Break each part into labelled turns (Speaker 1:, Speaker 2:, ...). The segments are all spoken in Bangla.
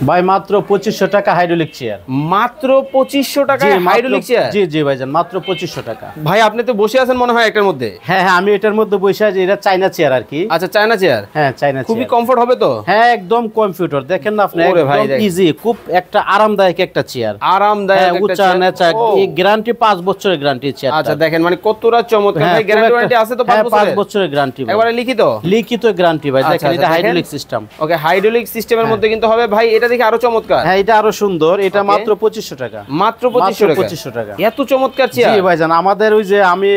Speaker 1: ভাই মাত্র 2500 টাকা হাইড্রোলিক চেয়ার।
Speaker 2: মাত্র 2500 টাকায় হাইড্রোলিক চেয়ার?
Speaker 1: জি জি ভাইজান, মাত্র 2500 টাকা।
Speaker 2: ভাই আপনি তো বসে আছেন মনে হয় একটার মধ্যে।
Speaker 1: হ্যাঁ হ্যাঁ, আমি এটার মধ্যে বসে আছি। এটা চায়না চেয়ার আর কি।
Speaker 2: আচ্ছা, চায়না চেয়ার।
Speaker 1: হ্যাঁ, চায়না চেয়ার।
Speaker 2: খুবই কমফোর্ট হবে তো?
Speaker 1: হ্যাঁ, একদম কম্পিউটার। দেখেন না আপনি, একদম ইজি, খুব একটা আরামদায়ক একটা চেয়ার।
Speaker 2: আরামদায়ক একটা চেয়ার,
Speaker 1: উচ্চ নেচা, এই গ্যারান্টি 5 বছরের গ্যারান্টি চেয়ার।
Speaker 2: আচ্ছা দেখেন মানে কতটা চমৎকার। ভাই গ্যারান্টি ওয়ারেন্টি আছে তো 5 বছরের? 5
Speaker 1: বছরের গ্যারান্টি ভাই।
Speaker 2: একবারে লিখিত? লিখিত
Speaker 1: গ্যারান্টি ভাই। দেখেন এটা হাইড্রোলিক সিস্টেম।
Speaker 2: ওকে, হাইড্রোলিক সিস্টেমের মধ্যে কিন্তু হবে ভাই। এটা দেখে আরো চমৎকার।
Speaker 1: হ্যাঁ, এটা আরো সুন্দর। এটা মাত্র 2500 টাকা।
Speaker 2: মাত্র 2500 টাকা। এত চমৎকার চেয়ার?
Speaker 1: জি ভাইজান, আমাদের ওই যে আমি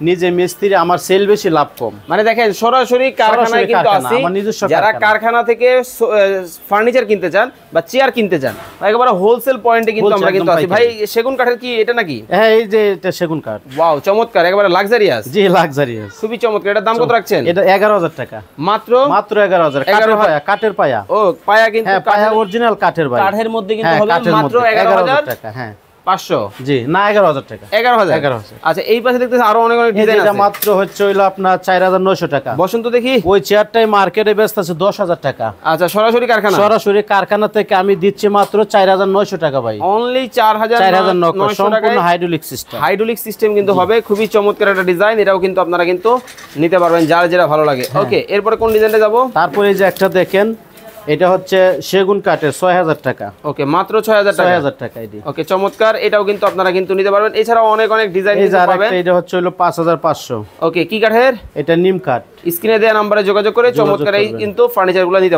Speaker 1: নিজে মিস্ত্রি, আমার সেল বেশি, লাভ কম।
Speaker 2: মানে দেখেন সরাসরি কারখানায় কিন্তু আছে। যারা কারখানা থেকে ফার্নিচার কিনতে চান বা চেয়ার কিনতে চান, একেবারে হোলসেল পয়েন্টে কিন্তু আমরা কিন্তু আছি। ভাই সেগুন কাঠের কি এটা নাকি?
Speaker 1: হ্যাঁ, এই যে এটা সেগুন কাঠ।
Speaker 2: ওয়াও, চমৎকার, একেবারে লাক্সারিয়াস।
Speaker 1: জি, লাক্সারিয়াস,
Speaker 2: খুবই চমৎকার। এটার দাম কত রাখছেন?
Speaker 1: এটা 11000 টাকা। মাত্র 11000। কাঠের পায়া। ও, পায়া কিন্তু পায়া অরিজিনাল কাঠের ভাই।
Speaker 2: কাঠের মধ্যে কিন্তু হবে মাত্র 11000 টাকা। হ্যাঁ, 500।
Speaker 1: জি না, 11000 টাকা।
Speaker 2: 11000। আচ্ছা, এই পাশে দেখতেছেন আরো অনেক অনেক ডিজাইন আছে। এটা মাত্র
Speaker 1: হচ্ছে হইলো আপনার 4900 টাকা।
Speaker 2: বসন্ত দেখি।
Speaker 1: ওই চেয়ারটাই মার্কেটে বেচতে আছে 10000 টাকা।
Speaker 2: আচ্ছা, সরাসরি কারখানা? সরাসরি
Speaker 1: কারখানা থেকে আমি দিচ্ছি মাত্র 4900 টাকা ভাই।
Speaker 2: অনলি 4900 টাকা।
Speaker 1: Hydraulic system.
Speaker 2: হাইড্রোলিক সিস্টেম কিন্তু হবে। খুবই চমৎকার একটা ডিজাইন। এটাও কিন্তু আপনারা কিন্তু নিতে পারবেন যার যেটা ভালো লাগে। ওকে, এরপরে কোন ডিজাইনটা যাব?
Speaker 1: তারপরে এই যে একটা দেখেন, এটা হচ্ছে সেগুন কাঠের 6000 টাকা।
Speaker 2: ওকে, মাত্র 6000 টাকা।
Speaker 1: 6000 টাকা এটি।
Speaker 2: ওকে, চমৎকার। এটাও কিন্তু আপনারা কিন্তু নিতে পারবেন। এছাড়াও অনেক অনেক ডিজাইন পাবেন।
Speaker 1: এটা হচ্ছে হলো 5500।
Speaker 2: ওকে, কি কাঠের?
Speaker 1: এটা নিম কাঠ।
Speaker 2: স্ক্রিনে দেওয়া নম্বরে যোগাযোগ করে চমৎকার এই কিন্তু ফার্নিচারগুলো নিতে পারবেন।